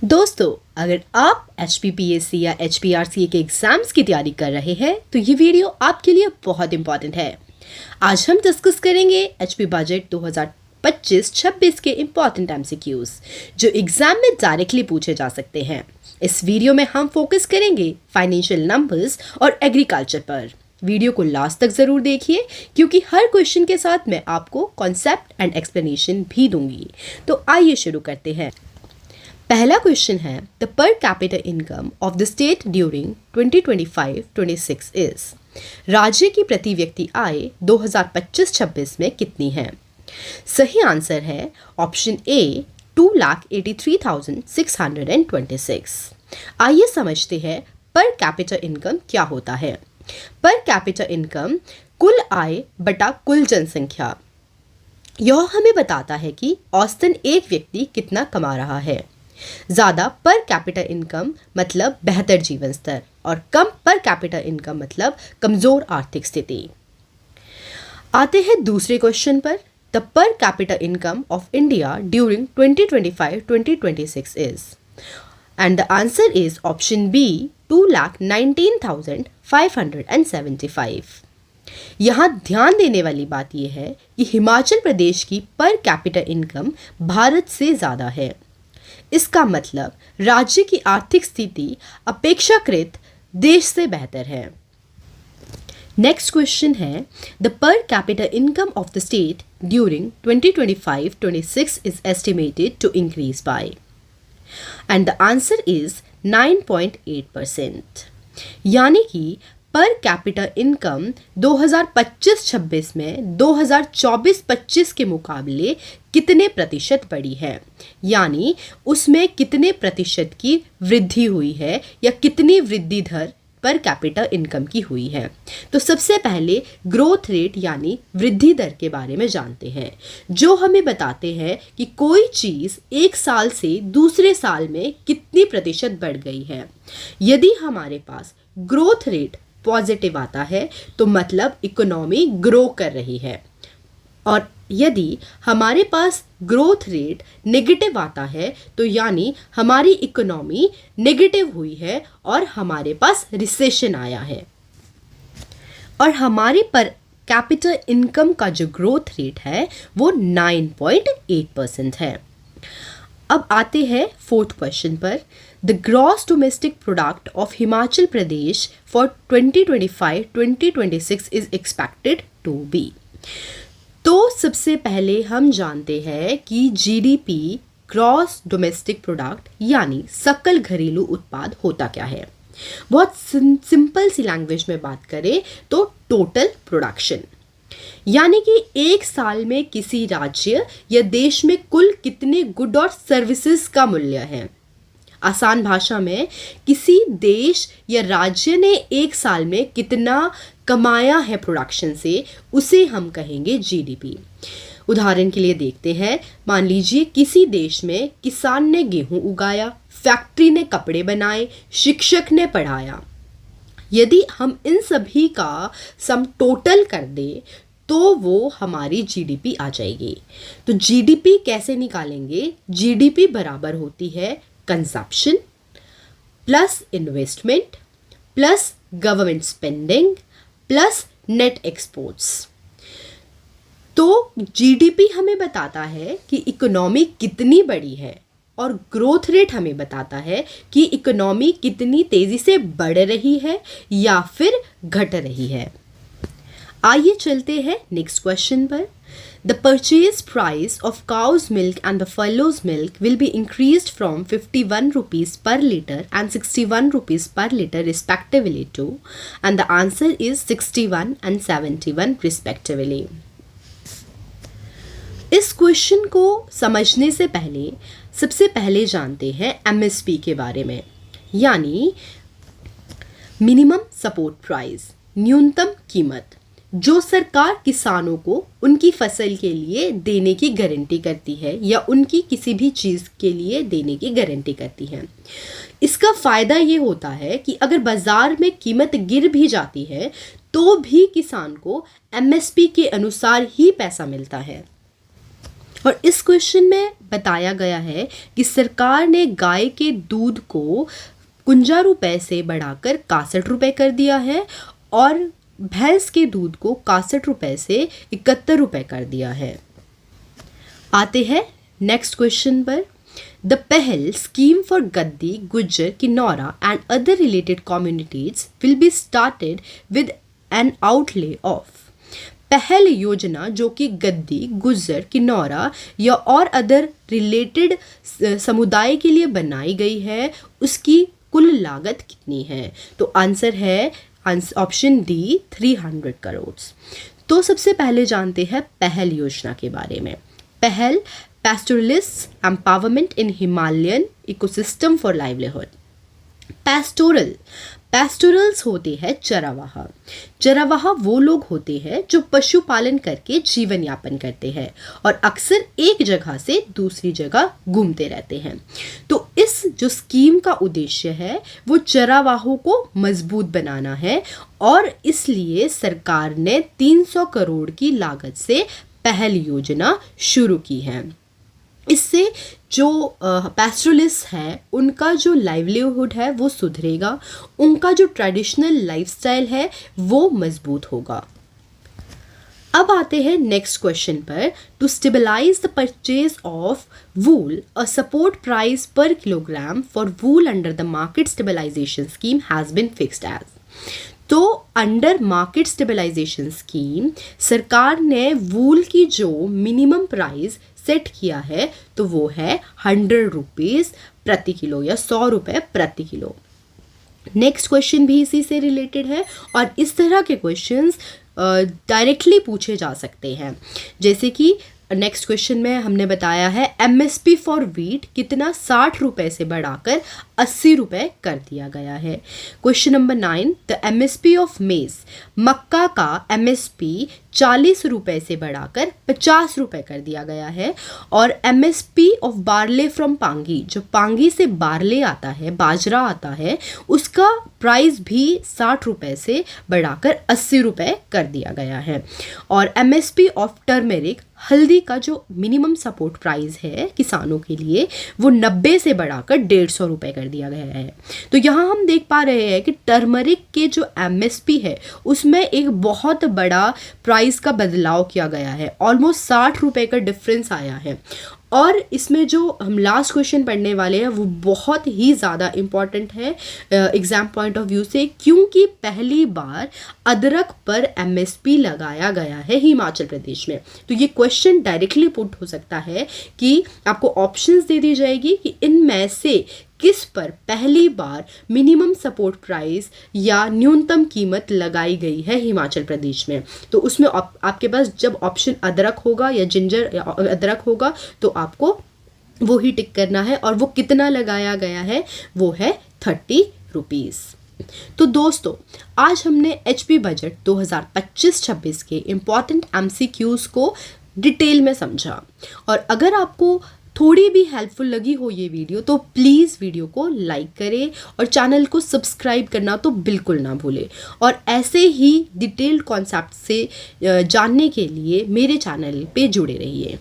दोस्तों, अगर आप HPPSC या HPRCA के एग्जाम्स की तैयारी कर रहे हैं तो ये वीडियो आपके लिए बहुत इंपॉर्टेंट है। आज हम डिस्कस करेंगे HP बजट 2025-26 के इम्पॉर्टेंट MCQs जो एग्जाम में डायरेक्टली पूछे जा सकते हैं। इस वीडियो में हम फोकस करेंगे फाइनेंशियल नंबर्स और एग्रीकल्चर पर। वीडियो को लास्ट तक ज़रूर देखिए क्योंकि हर क्वेश्चन के साथ मैं आपको कॉन्सेप्ट एंड एक्सप्लेनेशन भी दूंगी। तो आइए शुरू करते हैं। पहला क्वेश्चन है the per capita income of the state during 2025-26 is. राज्य की प्रति व्यक्ति आय 2025-26 में कितनी है? सही आंसर है ऑप्शन ए 2,83,626। आइए समझते हैं पर कैपिटा इनकम क्या होता है। पर कैपिटा इनकम कुल आय बटा कुल जनसंख्या। यह हमें बताता है कि औसतन एक व्यक्ति कितना कमा रहा है। ज़्यादा पर कैपिटा इनकम मतलब बेहतर जीवन स्तर और कम पर कैपिटा इनकम मतलब कमज़ोर आर्थिक स्थिति। आते हैं दूसरे क्वेश्चन पर। The per capita income of India during 2025-2026 is and the answer is option B 2,19,575। यहाँ ध्यान देने वाली बात यह है कि हिमाचल प्रदेश की पर कैपिटा इनकम भारत से ज़्यादा है। इसका मतलब राज्य की आर्थिक स्थिति अपेक्षाकृत देश से बेहतर है। नेक्स्ट क्वेश्चन है the per capita income of the state during 2025-26 is estimated to increase by and the answer is 9.8%। यानी कि पर कैपिटा इनकम 2025-26 में 2024-25 के मुकाबले कितने प्रतिशत बढ़ी है, यानी उसमें कितने प्रतिशत की वृद्धि हुई है या कितनी वृद्धि दर पर कैपिटा इनकम की हुई है। तो सबसे पहले ग्रोथ रेट यानी वृद्धि दर के बारे में जानते हैं, जो हमें बताते हैं कि कोई चीज़ एक साल से दूसरे साल में कितनी प्रतिशत बढ़ गई है। यदि हमारे पास ग्रोथ रेट पॉजिटिव आता है तो मतलब इकोनॉमी ग्रो कर रही है, और यदि हमारे पास ग्रोथ रेट नेगेटिव आता है तो यानी हमारी इकोनॉमी नेगेटिव हुई है और हमारे पास रिसेशन आया है, और हमारे पर कैपिटा इनकम का जो ग्रोथ रेट है वो 9.8% है। अब आते हैं फोर्थ क्वेश्चन पर। The gross domestic product of Himachal Pradesh for 2025-2026 is expected to be. तो सबसे पहले हम जानते हैं कि जीडीपी ग्रॉस डोमेस्टिक प्रोडक्ट यानी सकल घरेलू उत्पाद होता क्या है। बहुत सिंपल सी लैंग्वेज में बात करें तो टोटल प्रोडक्शन, यानी कि एक साल में किसी राज्य या देश में कुल कितने गुड और सर्विसेज का मूल्य है। आसान भाषा में किसी देश या राज्य ने एक साल में कितना कमाया है प्रोडक्शन से, उसे हम कहेंगे जीडीपी। उदाहरण के लिए देखते हैं, मान लीजिए किसी देश में किसान ने गेहूं उगाया, फैक्ट्री ने कपड़े बनाए, शिक्षक ने पढ़ाया। यदि हम इन सभी का सम टोटल कर दें तो वो हमारी जीडीपी आ जाएगी। तो जीडीपी कैसे निकालेंगे? जीडीपी बराबर होती है consumption plus investment plus government spending plus net exports. तो जीडीपी हमें बताता है कि इकोनॉमी कितनी बड़ी है और ग्रोथ रेट हमें बताता है कि इकोनॉमी कितनी तेजी से बढ़ रही है या फिर घट रही है। आइए चलते हैं नेक्स्ट क्वेश्चन पर। The purchase price of cow's milk and buffalo's milk will be increased from 51 rupees per litre and 61 rupees per litre respectively to, and the answer is 61 and 71 respectively. इस क्वेश्चन को समझने से पहले सबसे पहले जानते हैं एमएसपी के बारे में, यानी मिनिमम सपोर्ट प्राइस, न्यूनतम कीमत, जो सरकार किसानों को उनकी फसल के लिए देने की गारंटी करती है या उनकी किसी भी चीज़ के लिए देने की गारंटी करती है। इसका फ़ायदा ये होता है कि अगर बाज़ार में कीमत गिर भी जाती है तो भी किसान को एमएसपी के अनुसार ही पैसा मिलता है। और इस क्वेश्चन में बताया गया है कि सरकार ने गाय के दूध को 51 रुपए से बढ़ाकर 61 रुपए कर दिया है और भैंस के दूध को 61 रुपए से 71 रुपए कर दिया है। आते हैं नेक्स्ट क्वेश्चन पर। द पहल scheme for Gaddi, Gujjar, Kinnaura and other related communities will be started with N outlay of. पहल योजना जो कि गद्दी, गुज्जर, किन्नौरा या और अदर रिलेटेड समुदाय के लिए बनाई गई है, उसकी कुल लागत कितनी है? तो आंसर है ऑप्शन डी 300 करोड़। तो सबसे पहले जानते हैं पहल योजना के बारे में। Pahal pastoralist empowerment in Himalayan ecosystem for livelihood. Pastorals होते हैं चरावाहा। चरावाहा वो लोग होते हैं जो पशुपालन करके जीवन यापन करते हैं और अक्सर एक जगह से दूसरी जगह घूमते रहते हैं। तो इस जो स्कीम का उद्देश्य है वो चरावाहों को मजबूत बनाना है और इसलिए सरकार ने 300 करोड़ की लागत से पहल योजना शुरू की है। इससे जो पैस्टोरलिस्ट है उनका जो लाइवलीहुड है वो सुधरेगा, उनका जो ट्रेडिशनल लाइफस्टाइल है वो मजबूत होगा। अब आते हैं नेक्स्ट क्वेश्चन पर। To stabilise the purchase of wool, a support price per kilogram for wool under the market stabilisation scheme has been fixed as. तो अंडर मार्केट स्टेबलाइजेशन स्कीम सरकार ने वूल की जो मिनिमम प्राइस सेट किया है तो वो है 100 रुपीज़ प्रति किलो या 100 रुपये प्रति किलो। नेक्स्ट क्वेश्चन भी इसी से रिलेटेड है और इस तरह के क्वेश्चंस डायरेक्टली पूछे जा सकते हैं। जैसे कि नेक्स्ट क्वेश्चन में हमने बताया है एमएसपी फॉर वीट कितना 60 रुपए से बढ़ाकर 80 रुपए कर दिया गया है। Question number 9, the MSP of maize, मक्का का एमएसपी 40 रुपए से बढ़ाकर 50 रुपए कर दिया गया है। और MSP of barley from Pangi, जो पांगी से बार्ले आता है, बाजरा आता है, उसका प्राइस भी 60 रुपए से बढ़ाकर 80 रुपए कर दिया गया है। और एमएसपी ऑफ टर्मेरिक, हल्दी का जो मिनिमम सपोर्ट प्राइस है किसानों के लिए, वो 90 से बढ़ाकर 150 रुपए कर दिया गया है। तो यहाँ हम देख पा रहे हैं कि टर्मरिक के जो एमएसपी है उसमें एक बहुत बड़ा प्राइस का बदलाव किया गया है, ऑलमोस्ट 60 रुपए का डिफरेंस आया है। और इसमें जो हम लास्ट क्वेश्चन पढ़ने वाले हैं वो बहुत ही ज़्यादा इम्पॉर्टेंट है एग्जाम पॉइंट ऑफ व्यू से, क्योंकि पहली बार अदरक पर एमएसपी लगाया गया है हिमाचल प्रदेश में। तो ये क्वेश्चन डायरेक्टली पुट हो सकता है कि आपको ऑप्शंस दे दी जाएगी कि इनमें से किस पर पहली बार मिनिमम सपोर्ट प्राइस या न्यूनतम कीमत लगाई गई है हिमाचल प्रदेश में। तो उसमें आपके पास जब ऑप्शन अदरक होगा या जिंजर या अदरक होगा तो आपको वो ही टिक करना है और वो कितना लगाया गया है वो है 30 रुपीज़। तो दोस्तों आज हमने एचपी बजट 2025-26 के इम्पॉर्टेंट एमसीक्यूज़ को डिटेल में समझा। और अगर आपको थोड़ी भी हेल्पफुल लगी हो ये वीडियो तो प्लीज़ वीडियो को लाइक करें और चैनल को सब्सक्राइब करना तो बिल्कुल ना भूलें। और ऐसे ही डिटेल्ड कॉन्सेप्ट से जानने के लिए मेरे चैनल पे जुड़े रहिए।